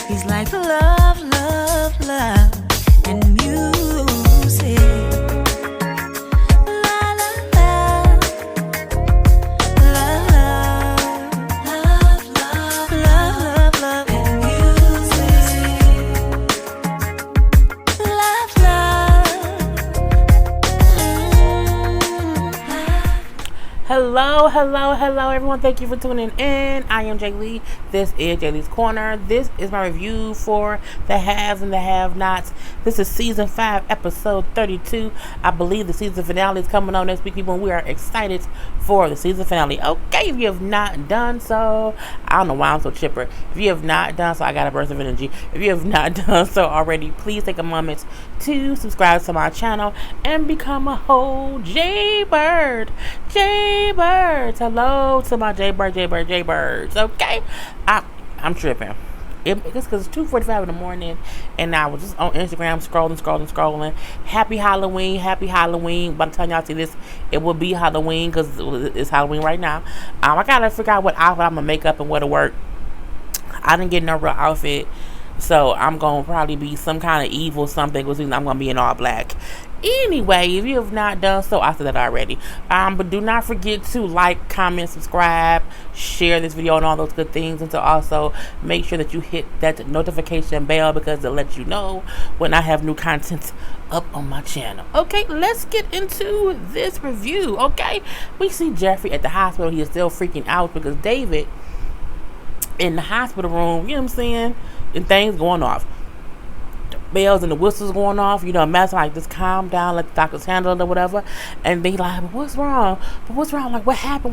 He's like love, love, love, and music. La la la, love, love, love, love, love, and music. Love, Hello, everyone. Thank you for tuning in. I am Jay Lee. This is Jay Lee's Corner. This is my review for the haves and the have-nots. This is season 5, episode 32. I believe the season finale is coming on next week, people. We are excited for the season finale. Okay, if you have not done so, I don't know why I'm so chipper. If you have not done so, I got a burst of energy. If you have not done so already, please take a moment to subscribe to my channel and become a whole Jaybird. Jaybirds. Hello to my Jaybirds. Okay, I'm tripping. It's because it's 2:45 in the morning, and I was just on Instagram scrolling. Happy Halloween. By the time y'all see this, it will be Halloween because it's Halloween right now. I gotta figure out what outfit I'm gonna make up and wear to work. I didn't get no real outfit, so I'm gonna probably be some kind of evil something, which means I'm gonna be in all black. Anyway, if you have not done so, I said that already. But do not forget to like, comment, subscribe, share this video, and all those good things. And to also make sure that you hit that notification bell because it lets you know when I have new content up on my channel. Okay, let's get into this review. Okay, we see Jeffrey at the hospital. He is still freaking out because David in the hospital room, you know what I'm saying, and things going off. Bells and the whistles going off, imagine like just calm down, let the doctors handle it or whatever. And they like, but what's wrong? Like, what happened?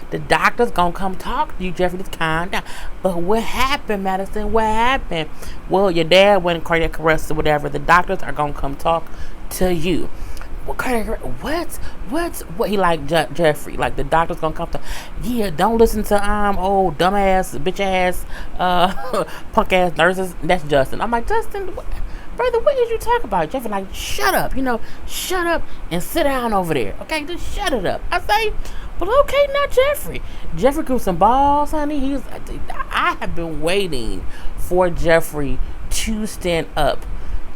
The doctor's gonna come talk to you, Jeffrey, just calm down. But what happened, Madison? What happened? Well, your dad went cardiac arrest or whatever. The doctors are gonna come talk to you. What? He like Jeffrey, like the doctor's gonna come to, yeah, don't listen to old dumbass bitch ass punk ass nurses. That's Justin. I'm like, Justin, brother, what did you talk about? Jeffrey like, shut up, shut up and sit down over there. Okay, just shut it up. I say, but okay, not Jeffrey. Jeffrey grew some balls, honey. I have been waiting for Jeffrey to stand up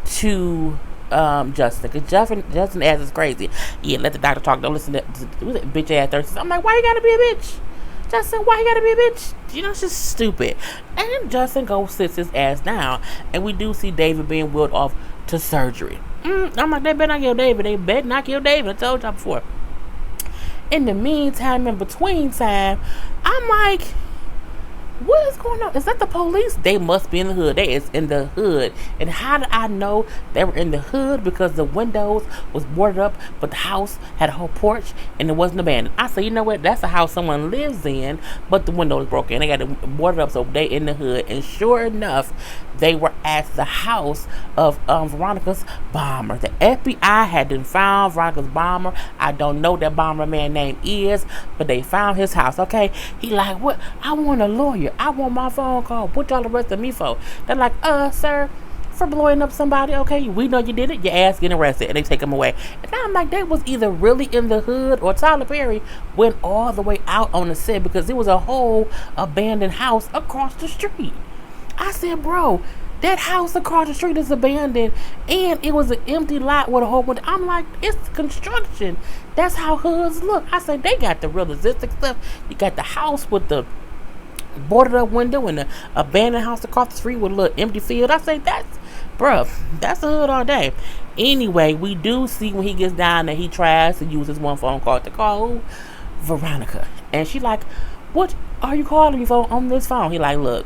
to Justin, because Justin ass is crazy. Yeah, let the doctor talk. Don't listen to bitch ass nurses. I'm like, why you gotta be a bitch, Justin? Why you gotta be a bitch? It's just stupid. And then Justin goes sits his ass down, and we do see David being wheeled off to surgery. I'm like, they better not kill David. I told y'all before. In the meantime, in between time, I'm like, what is going on? Is that the police? They must be in the hood. They is in the hood. And how did I know they were in the hood? Because the windows was boarded up, but the house had a whole porch and it wasn't abandoned. I said, you know what? That's a house someone lives in, but the window was broken. They got it boarded up, so they in the hood. And sure enough, they were at the house of Veronica's bomber. The FBI had found Veronica's bomber. I don't know what that bomber man name is, but they found his house. Okay, he like, what? I want a lawyer. I want my phone call. What y'all arrested me for? They're like, sir, for blowing up somebody. Okay, we know you did it. Your ass getting arrested, and they take him away. And I'm like, they was either really in the hood or Tyler Perry went all the way out on the set because it was a whole abandoned house across the street. I said, bro, that house across the street is abandoned, and it was an empty lot with a whole bunch. I'm like, it's construction. That's how hoods look. I said, they got the realistic stuff. You got the house with the boarded up window and the abandoned house across the street with a little empty field. I say, that's the hood all day. Anyway, we do see when he gets down that he tries to use his one phone call to call Veronica, and she like, what are you calling me for on this phone? He like, look,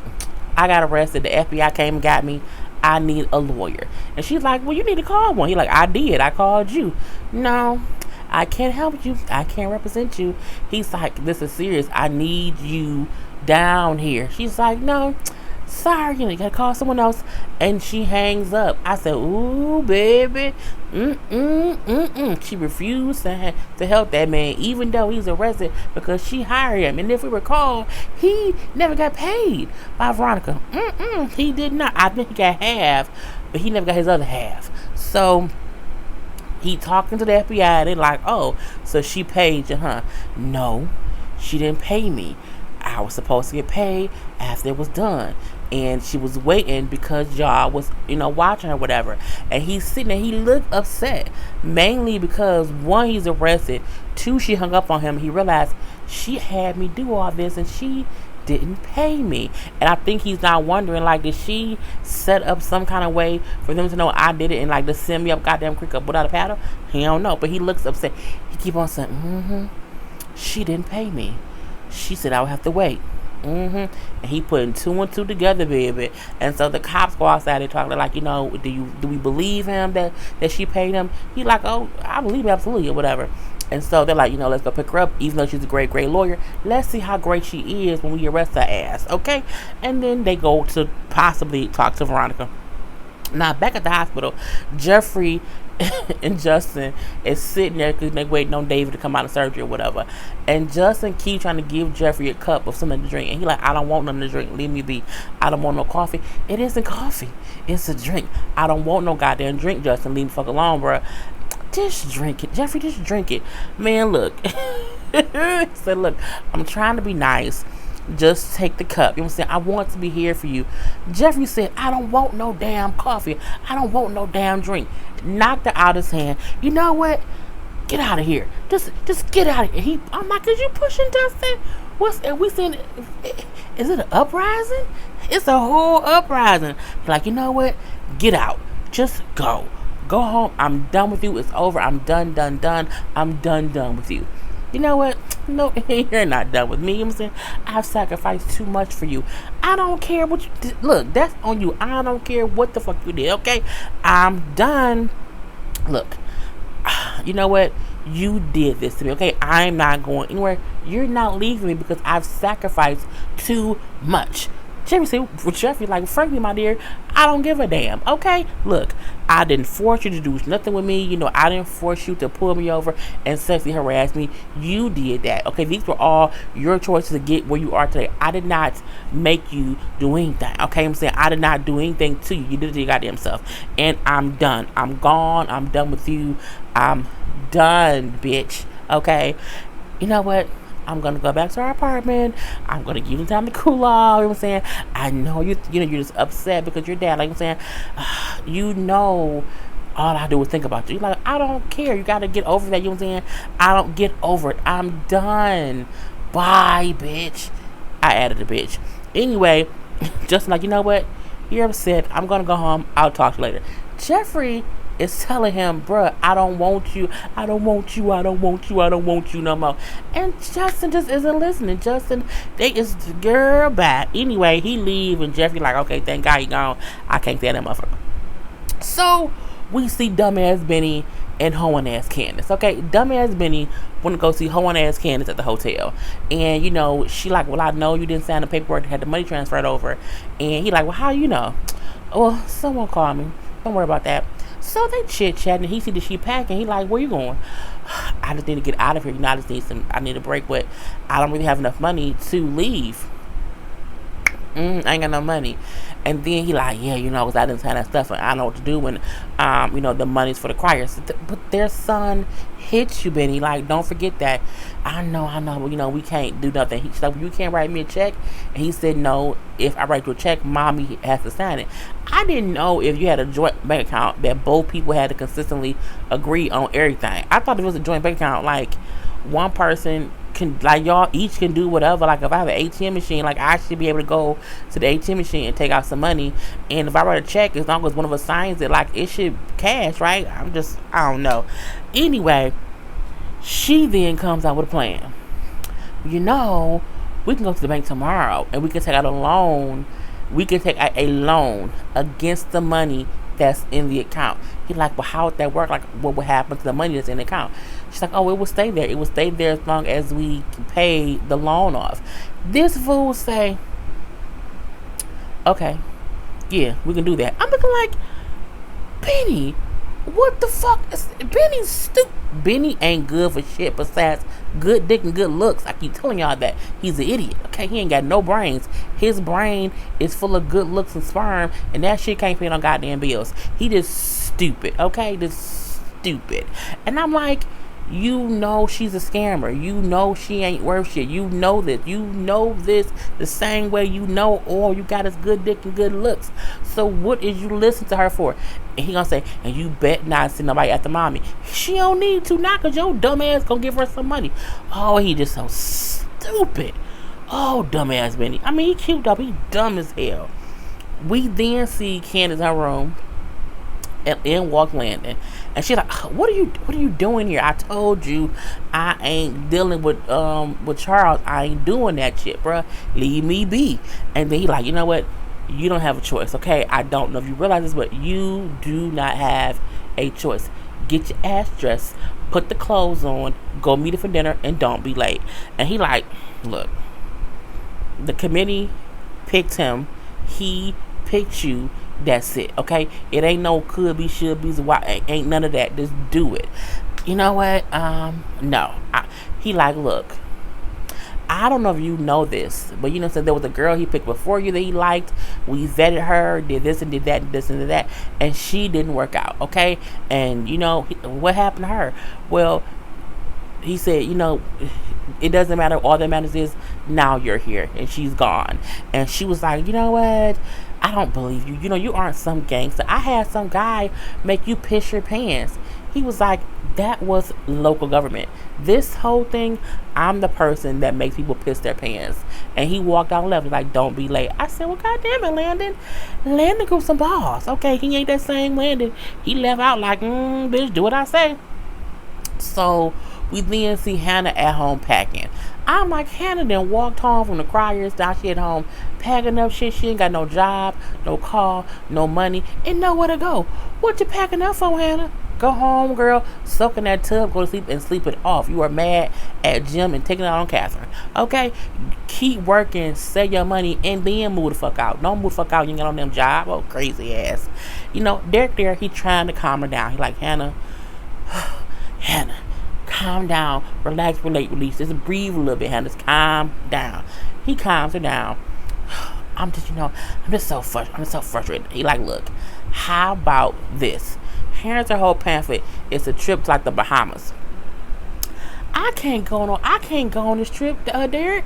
I got arrested. The FBI came and got me. I need a lawyer. And she's like, well, you need to call one. He like, I did. I called you. No, I can't help you. I can't represent you. He's like, this is serious. I need you down here. She's like, no, sorry, you gotta call someone else. And she hangs up. I said, ooh, baby. She refused to help that man, even though he's arrested, because she hired him. And if we recall, he never got paid by Veronica. He did not. I think he got half, but he never got his other half. So he talking to the FBI. They're like, oh, so she paid you, huh? No, she didn't pay me. I was supposed to get paid after it was done. and she was waiting because y'all was, watching her, whatever. And he's sitting there, he looked upset, mainly because one, he's arrested, two, she hung up on him. He realized she had me do all this and she didn't pay me. And I think he's now wondering, like, did she set up some kind of way for them to know I did it and like to send me up goddamn creek up without a paddle? He don't know, but he looks upset. He keep on saying, she didn't pay me. She said I would have to wait. And he putting two and two together, baby. And so the cops go outside and talk like, do we believe him that she paid him? He like, oh, I believe him, absolutely, or whatever. And so they're like, let's go pick her up, even though she's a great, great lawyer. Let's see how great she is when we arrest her ass, okay? And then they go to possibly talk to Veronica. Now, back at the hospital, Jeffrey and Justin is sitting there because they're waiting on David to come out of surgery or whatever. And Justin keeps trying to give Jeffrey a cup of something to drink. And he like, I don't want nothing to drink. Leave me be. I don't want no coffee. It isn't coffee. It's a drink. I don't want no goddamn drink, Justin. Leave me fuck alone, bro. Just drink it. Jeffrey, just drink it. Man, look. He said, look, I'm trying to be nice. Just take the cup. You know what I'm saying? I want to be here for you. Jeffrey said, I don't want no damn coffee. I don't want no damn drink. Knocked her out his hand. You know what? Get out of here. Just get out of here. I'm like, is you pushing Justin? Are we saying? Is it an uprising? It's a whole uprising. Like, you know what? Get out. Just go. Go home. I'm done with you. It's over. I'm done. I'm done with you. You know what? No, you're not done with me. You know what I'm saying? I've sacrificed too much for you. I don't care what you did. Look, that's on you. I don't care what the fuck you did, okay? I'm done. Look, you know what? You did this to me, okay? I'm not going anywhere. You're not leaving me because I've sacrificed too much. Jeffrey, like, frankly, my dear, I don't give a damn, okay? Look, I didn't force you to do nothing with me. I didn't force you to pull me over and sexually harass me. You did that, okay? These were all your choices to get where you are today. I did not make you do anything, okay? I'm saying I did not do anything to you. You did it to your goddamn self. And I'm done. I'm gone. I'm done with you. I'm done, bitch, okay? You know what? I'm gonna go back to our apartment. I'm gonna give you time to cool off. You know what I'm saying? I know you're just upset because your dad, like I'm saying, all I do is think about you. You're like, I don't care. You gotta get over that. You know what I'm saying? I don't get over it. I'm done. Bye, bitch. I added a bitch. Anyway, just like, you know what? You're upset. I'm gonna go home. I'll talk to you later. Jeffrey is telling him, bruh, I don't want you no more. And Justin just isn't listening. Justin, they is girl back. Anyway, he leave and Jeffrey like, okay, thank God he gone. I can't stand that motherfucker. So we see dumbass Benny and hoeing ass Candace. Okay, dumbass Benny want to go see hoeing ass Candace at the hotel. And she like, well, I know you didn't sign the paperwork to have the money transferred over. And he like, well, how you know? Well, someone called me. Don't worry about that. So they chit-chatting, and he see that she packing. He like, where you going? I just need to get out of here. I need a break, but I don't really have enough money to leave. I ain't got no money. And then he like, yeah, because I didn't sign that stuff, and I know what to do when, the money's for the choir. But their son hits you, Benny. Like, don't forget that. I know, but, we can't do nothing. He's like, you can't write me a check? And he said, no, if I write you a check, mommy has to sign it. I didn't know if you had a joint bank account that both people had to consistently agree on everything. I thought it was a joint bank account, like, one person can, like, y'all each can do whatever. Like, if I have an ATM machine, like, I should be able to go to the ATM machine and take out some money. And if I write a check, as long as one of us signs it, like, it should cash, right? I don't know. Anyway, she then comes out with a plan. We can go to the bank tomorrow and we can take out a loan. We can take out a loan against the money that's in the account. He's like, well, how would that work? Like, what would happen to the money that's in the account? She's like, oh, it will stay there. It will stay there as long as we pay the loan off. This fool say, okay, yeah, we can do that. I'm looking like, Benny, what the fuck? Benny's stupid. Benny ain't good for shit besides good dick and good looks. I keep telling y'all that. He's an idiot, okay? He ain't got no brains. His brain is full of good looks and sperm, and that shit can't pay no goddamn bills. He just stupid, okay? Just stupid. And I'm like, You know she's a scammer. You know she ain't worth shit. You know this. You know this the same way you know all you got is good dick and good looks. So what is you listening to her for? And he gonna say, and you bet not see nobody at the mommy. She don't need to now because your dumb ass gonna give her some money. Oh, he just so stupid. Oh, dumbass Benny. I mean, he cute though. He dumb as hell. We then see Candace in her room and in walk Landon, and she's like, what are you doing here? I told you I ain't dealing with Charles. I ain't doing that shit, bruh. Leave me be. And then he like, you know what? You don't have a choice, okay? I don't know if you realize this, but you do not have a choice. Get your ass dressed, put the clothes on, go meet her for dinner, and don't be late. And he like, look, the committee picked him. He picked you. That's it, okay? It ain't no could be, should be, why, ain't none of that. Just do it. You know what? No. He like, look, I don't know if you know this, but you know, so there was a girl he picked before you that he liked. We vetted her, did this and did that, and this and did that, and she didn't work out, okay? And you know, what happened to her? Well, he said, you know, it doesn't matter. All that matters is now you're here, and she's gone. And she was like, you know what? I don't believe you. You know, you aren't some gangster. I had some guy make you piss your pants. He was like, that was local government. This whole thing, I'm the person that makes people piss their pants. And he walked out left, like, don't be late. I said, well, goddamn it, Landon. Landon grew some balls. Okay, he ain't that same Landon. He left out like, bitch, do what I say. So we then see Hannah at home packing. I'm like, Hannah then walked home from the Criers. Now she at home packing up shit. She ain't got no job, no car, no money, and nowhere to go. What you packing up for, Hannah? Go home, girl. Soak in that tub, go to sleep, and sleep it off. You are mad at Jim and taking it out on Catherine. Okay? Keep working, save your money, and then move the fuck out. Don't move the fuck out. You ain't got on them job. Oh, crazy ass. You know, Derek there, he trying to calm her down. He like, Hannah, Hannah, calm down, relax, release. Just breathe a little bit, Hannah. Just calm down. He calms her down. I'm just so frustrated. He like, look, how about this? Here's her whole pamphlet. It's a trip to like the Bahamas. I can't go on this trip, Derek.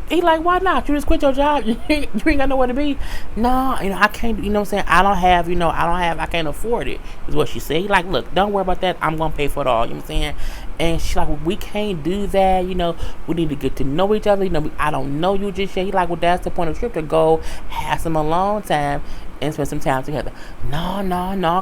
He like, why not? You just quit your job. You ain't got nowhere to be. No, you know, I can't, you know what I'm saying? I can't afford it, is what she said. He like, look, don't worry about that. I'm going to pay for it all. You know what I'm saying? And she like, well, we can't do that. You know, we need to get to know each other. You know, I don't know you just yet. He like, well, that's the point of the trip, to go have some alone time and spend some time together. No,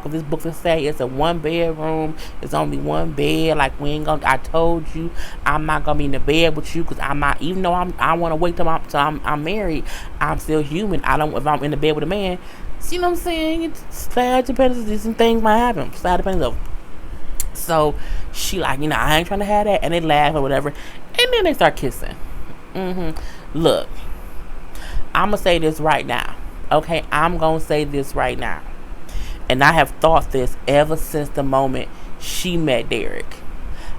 because this book will say it's a 1-bedroom. It's only one bed. Like, I told you, I'm not going to be in the bed with you, because I'm not, even though I want to wait till I'm married, I'm still human. If I'm in the bed with a man, see what I'm saying? It's sad dependencies, some things might happen. Sad dependencies. So she like, you know, I ain't trying to have that. And they laugh or whatever. And then they start kissing. Look, I'm going to say this right now. Okay, I'm going to say this right now. And I have thought this ever since the moment she met Derek.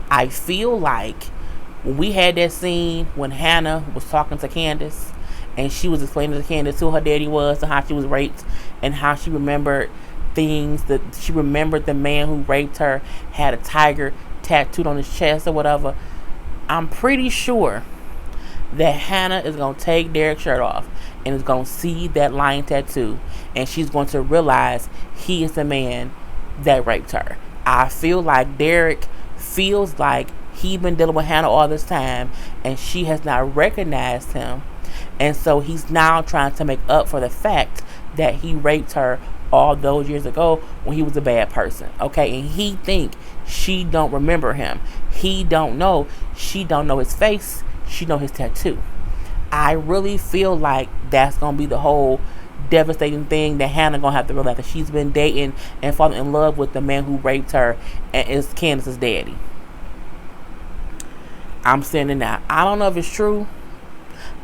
I feel like when we had that scene when Hannah was talking to Candace, and she was explaining to Candace who her daddy was and how she was raped, and how she remembered things, that she remembered the man who raped her had a tiger tattooed on his chest or whatever. I'm pretty sure that Hannah is going to take Derek's shirt off and is going to see that lion tattoo, and she's going to realize he is the man that raped her. I feel like Derek feels like he's been dealing with Hannah all this time, and she has not recognized him, and so he's now trying to make up for the fact that he raped her all those years ago when he was a bad person. Okay, and he think she don't remember him. He don't know. She don't know his face. She know his tattoo. I really feel like that's going to be the whole devastating thing that Hannah going to have to realize, that she's been dating and falling in love with the man who raped her and is Candace's daddy. I'm saying it now. I don't know if it's true,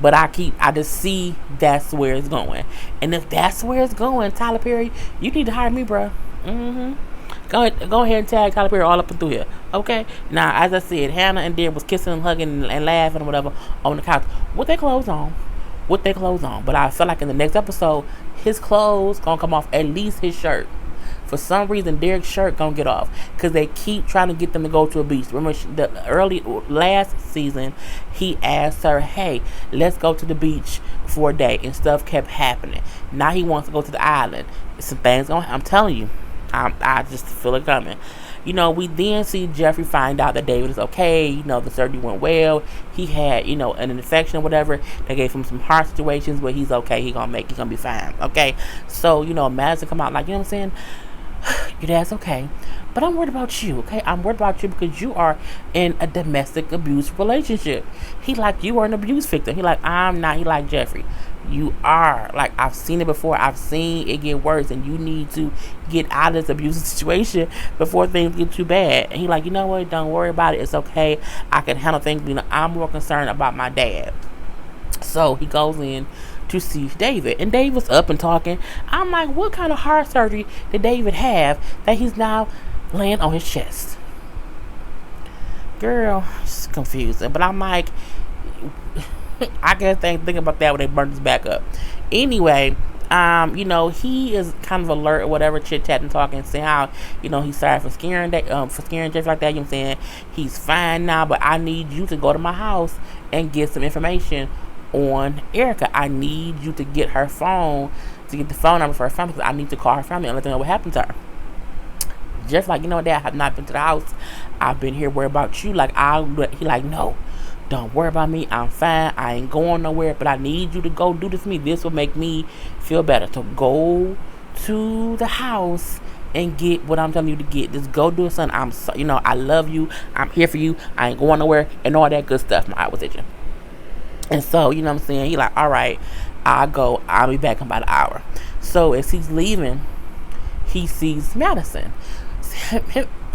but I just see that's where it's going. And if that's where it's going, Tyler Perry, you need to hire me, bro. Go ahead and tag Tyler Perry all up and through here. Okay? Now, as I said, Hannah and Derek was kissing and hugging and laughing or whatever on the couch with their clothes on. But I feel like in the next episode, his clothes gonna come off, at least his shirt. For some reason, Derek's shirt gonna get off because they keep trying to get them to go to a beach. Remember, last season, he asked her, "Hey, let's go to the beach for a day," and stuff kept happening. Now he wants to go to the island. Some things going. I'm telling you, I just feel it coming. We then see Jeffrey find out that David is okay. The surgery went well. He had, an infection or whatever. They gave him some heart situations, but he's okay. He's gonna be fine. Okay. So, Madison come out like, what I'm saying? Your dad's okay. But I'm worried about you, okay? I'm worried about you because you are in a domestic abuse relationship. He like, you are an abuse victim. He like, I'm not. He like, Jeffrey, you are. Like, I've seen it before. I've seen it get worse, and you need to get out of this abusive situation before things get too bad. And he like, you know what? Don't worry about it. It's okay. I can handle things. I'm more concerned about my dad. So he goes in to see David, and David was up and talking. I'm like, what kind of heart surgery did David have that he's now laying on his chest? Girl, it's confusing. But I'm like, I guess they think about that when they burn his back up. Anyway, he is kind of alert or whatever, chit-chatting, talking, saying how, he's sorry for scaring Jeff like that. You know what I'm saying? He's fine now, but I need you to go to my house and get some information on Erica. I need you to get her phone, to get the phone number for her family, because I need to call her family and let them know what happened to her. Jeff like, Dad, I have not been to the house. I've been here worried about you. He like, no, don't worry about me. I'm fine. I ain't going nowhere, but I need you to go do this for me. This will make me feel better. So go to the house and get what I'm telling you to get. Just go do it, son. I'm so, I love you. I'm here for you. I ain't going nowhere, and all that good stuff. My eye was itching. And so, what I'm saying? He like, all right, I'll go. I'll be back in about an hour. So as he's leaving, he sees Madison.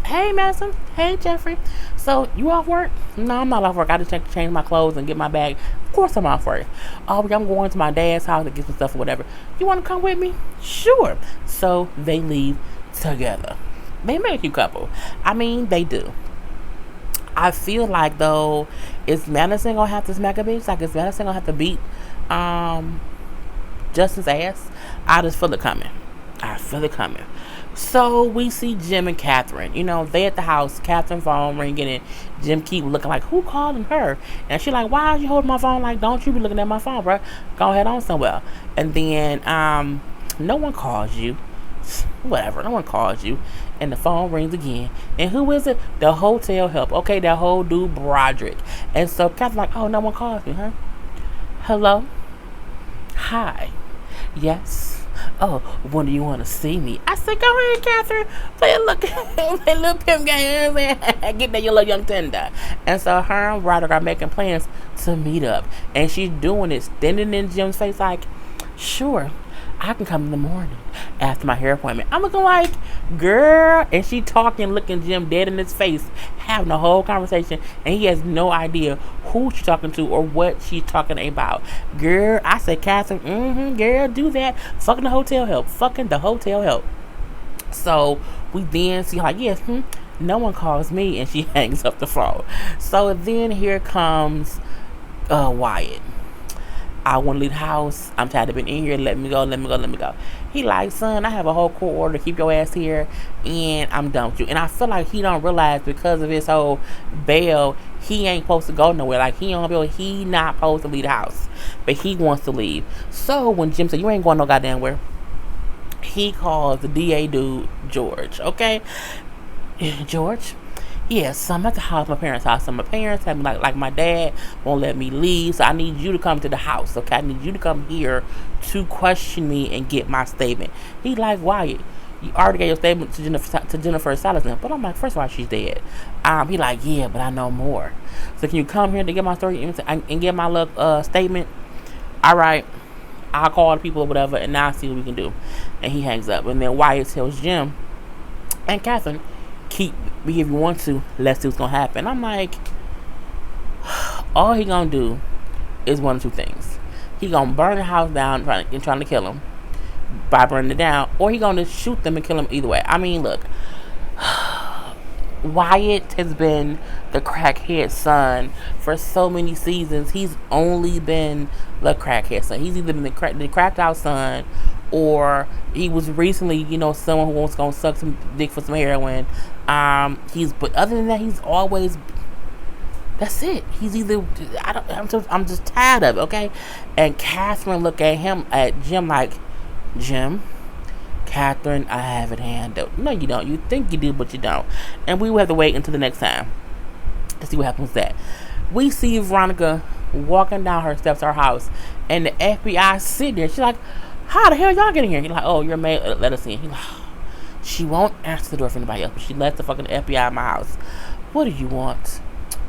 Hey, Madison. Hey, Jeffrey. So, you off work? No, I'm not off work. I just have to change my clothes and get my bag. Of course I'm off work. Oh, I'm going to my dad's house to get some stuff or whatever. You want to come with me? Sure. So, they leave together. They make a cute couple. I mean, they do. I feel like, though, is Madison gonna have to smack a bitch? Like, is Madison gonna have to beat Justin's ass? I just feel it coming. So we see Jim and Catherine. They at the house. Catherine phone ringing, and Jim keep looking like, who calling her? And she like, why are you holding my phone? Like, don't you be looking at my phone, bro? Go ahead on somewhere. And then no one calls you. Whatever, no one calls you. And the phone rings again. And who is it? The hotel help. Okay, that whole dude Broderick. And so Catherine's like, oh, no one calls me, huh? Hello? Hi. Yes. Oh, when do you want to see me? I said, go ahead, Catherine. Play a little pimp game. Get that little young tender. And so her and Broderick are making plans to meet up. And she's doing it, standing in Jim's face like, sure, I can come in the morning after my hair appointment. I'm looking like, girl. And she talking, looking Jim dead in his face, having a whole conversation. And he has no idea who she's talking to or what she's talking about. Girl, I said, Catherine, girl, do that. Fucking the hotel help. So we then see like, yes, no one calls me. And she hangs up the phone. So then here comes Wyatt. I want to leave the house. I'm tired of being in here. Let me go. He like, son, I have a whole court order to keep your ass here, and I'm done with you. And I feel like he don't realize because of his whole bail, he ain't supposed to go nowhere. Like, he on bail, he not supposed to leave the house, but he wants to leave. So when Jim said, you ain't going no goddamn where, he calls the DA dude George. Okay, George. Yes, I'm at the house, my parents' house. So my parents have me like my dad won't let me leave. So I need you to come to the house, okay? I need you to come here to question me and get my statement. He like, Wyatt, you already gave your statement to Jennifer Salazar. But I'm like, first of all, she's dead. He like, yeah, but I know more. So can you come here to get my story and get my little statement? All right, I'll call the people or whatever, and now I'll see what we can do. And he hangs up. And then Wyatt tells Jim and Catherine, keep me if you want to. Let's see what's gonna happen. I'm like, all he gonna do is one of two things. He gonna burn the house down trying to kill him by burning it down, or he gonna shoot them and kill him either way. I mean, look, Wyatt has been the crackhead son for so many seasons. He's only been the crackhead son. He's either been the cracked out son, or he was recently, someone who wants gonna suck some dick for some heroin. But other than that, he's always. That's it. He's either I'm just tired of it. Okay, and Catherine looked at Jim like, Jim, Catherine, I have it handled. No, you don't. You think you do, but you don't. And we will have to wait until the next time to see what happens with that. We see Veronica walking down her steps to her house, and the FBI sitting there. She's like, how the hell y'all getting here? He's like, oh, your maid let us in. He's like, she won't answer the door for anybody else, but she lets the fucking FBI in my house. What do you want?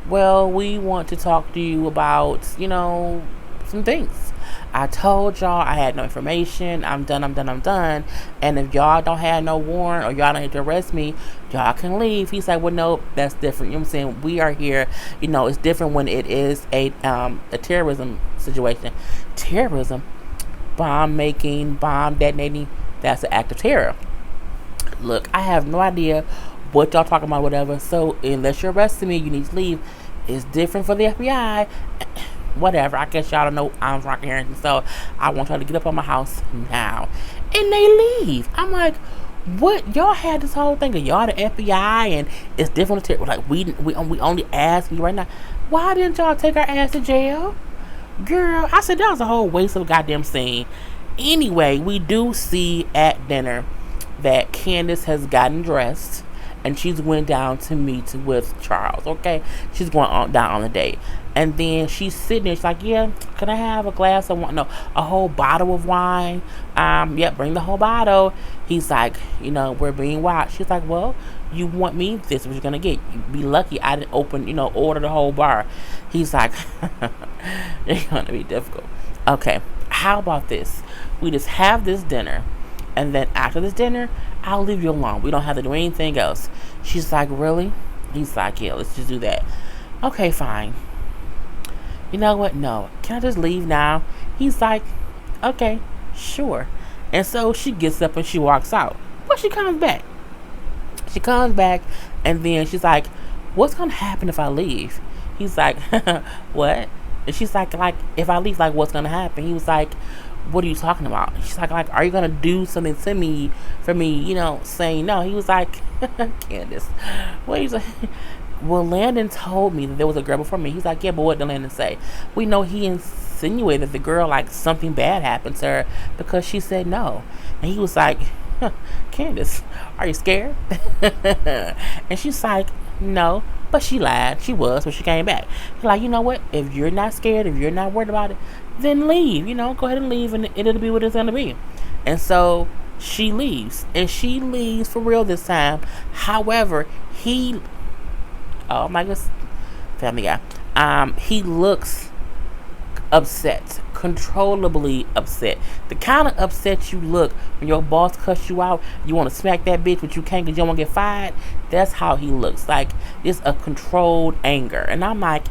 Well, we want to talk to you about, some things. I told y'all I had no information. I'm done. And if y'all don't have no warrant or y'all don't need to arrest me, y'all can leave. He's like, well, no, that's different. You know what I'm saying? We are here. It's different when it is a terrorism situation. Terrorism, bomb making, bomb detonating, that's an act of terror. Look, I have no idea what y'all talking about, whatever. So unless you're arresting me, you need to leave. It's different for the FBI. Whatever. I guess y'all don't know I'm Rocky Harrington, so I want y'all to get up on my house now. And they leave. I'm like, what? Y'all had this whole thing of y'all the FBI and it's different. Like we only ask you right now. Why didn't y'all take our ass to jail? Girl, I said that was a whole waste of a goddamn scene. Anyway, we do see at dinner that Candace has gotten dressed and she's went down to meet with Charles. Okay, she's going down on the date, and then she's sitting there. She's like, "Yeah, can I have a glass of wine? No, a whole bottle of wine. Yeah, bring the whole bottle." He's like, "We're being watched." She's like, "Well, you want me? This is what you're gonna get. You'd be lucky I didn't order the whole bar." He's like, "It's gonna be difficult." Okay, how about this? We just have this dinner. And then after this dinner, I'll leave you alone. We don't have to do anything else. She's like, really? He's like, yeah, let's just do that. Okay, fine. You know what? No. Can I just leave now? He's like, okay, sure. And so she gets up and she walks out. But she comes back. And then she's like, what's going to happen if I leave? He's like, what? And she's like, if I leave, what's going to happen? He was like, what are you talking about? She's like, are you gonna do something to me for me, saying no? He was like, Candace, what are you saying? Well, Landon told me that there was a girl before me. He's like, yeah, but what did Landon say? We know he insinuated the girl, something bad happened to her because she said no. And he was like, Candace, are you scared? And she's like, no. But she lied. She was, but she came back. He's like, you know what? If you're not scared, if you're not worried about it, then leave. Go ahead and leave, and it'll be what it's going to be. And so she leaves. And she leaves for real this time. However, oh my goodness, Family Guy. He looks upset, controllably upset. The kind of upset you look when your boss cuts you out, you want to smack that bitch, but you can't because you don't want to get fired. That's how he looks. It's a controlled anger. And I'm like,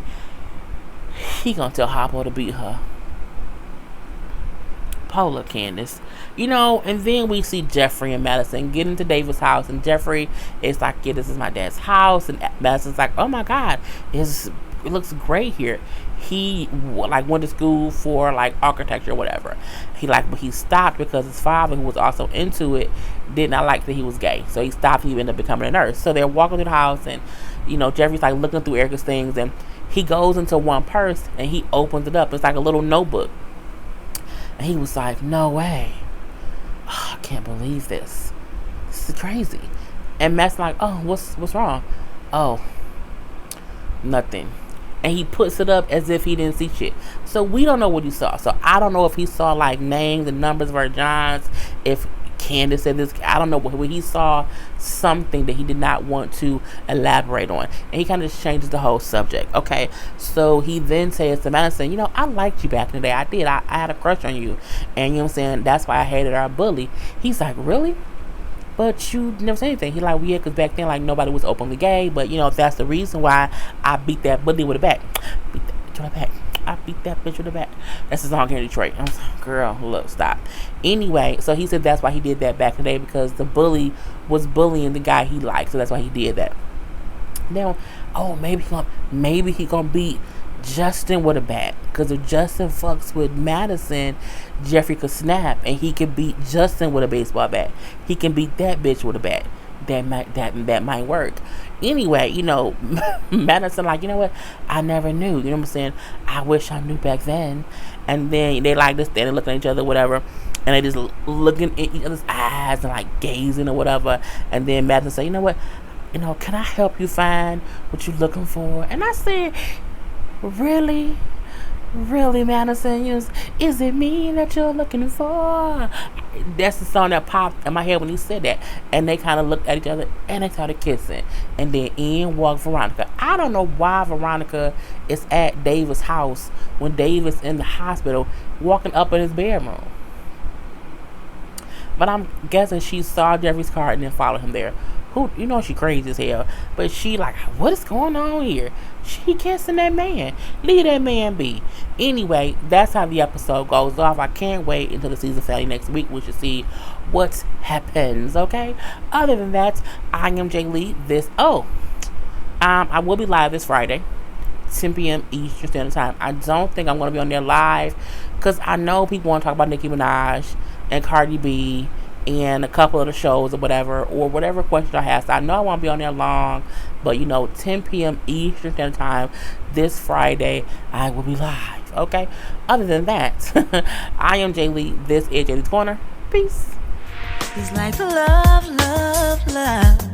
he gonna tell Hoppo to beat her. Polar Candace. And then we see Jeffrey and Madison get into David's house, and Jeffrey is like, yeah, this is my dad's house, and Madison's like, oh my god, it looks great here. He went to school for architecture or whatever. But he stopped because his father, who was also into it, did not like that he was gay. So he stopped and he ended up becoming a nurse. So they're walking through the house, and Jeffrey's looking through Erica's things, and he goes into one purse and he opens it up. It's like a little notebook. And he was like, no way. Oh, I can't believe this. This is crazy. And Matt's like, oh, what's wrong? Oh, nothing. And he puts it up as if he didn't see shit. So we don't know what he saw. So I don't know if he saw names and numbers of our Johns. If Candace said this, I don't know what he saw. Something that he did not want to elaborate on. And he kind of just changes the whole subject. Okay. So he then says to Madison, I liked you back in the day. I did. I had a crush on you. And that's why I hated our bully. He's like, really? But you never said anything. He yeah, because back then, nobody was openly gay. But, that's the reason why I beat that bully with a bat. Beat that bitch with a bat. I beat that bitch with a bat. That's the song here in Detroit. I'm like, girl, look, stop. Anyway, so he said that's why he did that back in the day, because the bully was bullying the guy he liked. So that's why he did that. Now, oh, maybe he gonna beat Justin with a bat. Because if Justin fucks with Madison, Jeffrey could snap and he could beat Justin with a baseball bat. He can beat that bitch with a bat. That might work. Anyway, Madison like, you know what? I never knew. You know what I'm saying? I wish I knew back then. And then they like just standing looking at each other, whatever. And they just looking in each other's eyes and like gazing or whatever. And then Madison say, you know what? Can I help you find what you're looking for? And I said, really? Really, Madison? Is it me that you're looking for? That's the song that popped in my head when he said that. And they kind of looked at each other and they started kissing. And then in walked Veronica. I don't know why Veronica is at David's house when David's in the hospital walking up in his bedroom. But I'm guessing she saw Jeffrey's car and then followed him there. She crazy as hell. But she like, what is going on here? She kissing that man. Leave that man be. Anyway, that's how the episode goes off. I can't wait until the season finale next week. We should see what happens, okay? Other than that, I am Jay Lee. I will be live this Friday, 10 p.m. Eastern Standard Time. I don't think I'm going to be on there live because I know people want to talk about Nicki Minaj and Cardi B and a couple of the shows or whatever question I have. So I know I won't be on there long, but 10 p.m. Eastern Standard Time this Friday, I will be live, okay? Other than that, I am Jay Lee. This is Jay Lee's Corner. Peace. It's like love, love, love.